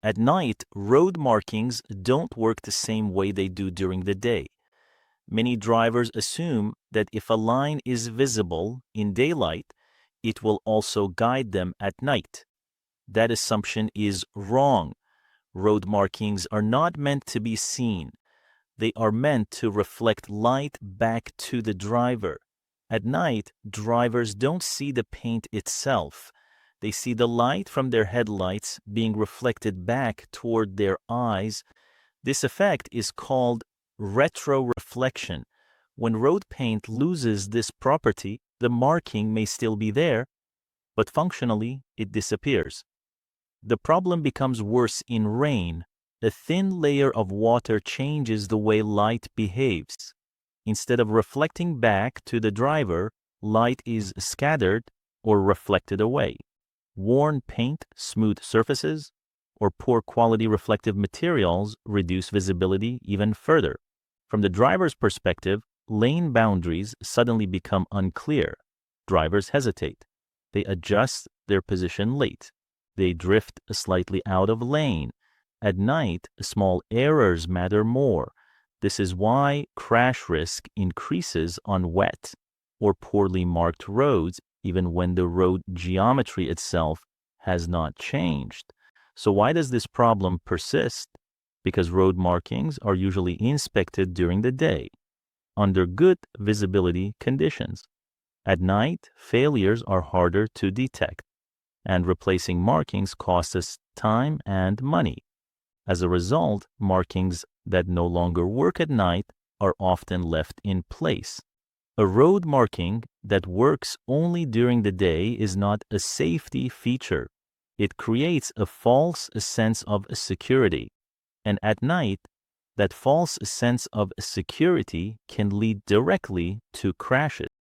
At night, road markings don't work the same way they do during the day. Many drivers assume that if a line is visible in daylight, it will also guide them at night. That assumption is wrong. Road markings are not meant to be seen. They are meant to reflect light back to the driver. At night, drivers don't see the paint itself. They see the light from their headlights being reflected back toward their eyes. This effect is called retroreflection. When road paint loses this property, the marking may still be there, but functionally it disappears. The problem becomes worse in rain. A thin layer of water changes the way light behaves. Instead of reflecting back to the driver, light is scattered or reflected away. Worn paint, smooth surfaces, or poor quality reflective materials reduce visibility even further. From the driver's perspective, lane boundaries suddenly become unclear. Drivers hesitate. They adjust their position late. They drift slightly out of lane. At night, small errors matter more. This is why crash risk increases on wet or poorly marked roads, even when the road geometry itself has not changed. So why does this problem persist? Because road markings are usually inspected during the day, under good visibility conditions. At night, failures are harder to detect, and replacing markings costs us time and money. As a result, markings that no longer work at night are often left in place. A road marking that works only during the day is not a safety feature. It creates a false sense of security. And at night, that false sense of security can lead directly to crashes.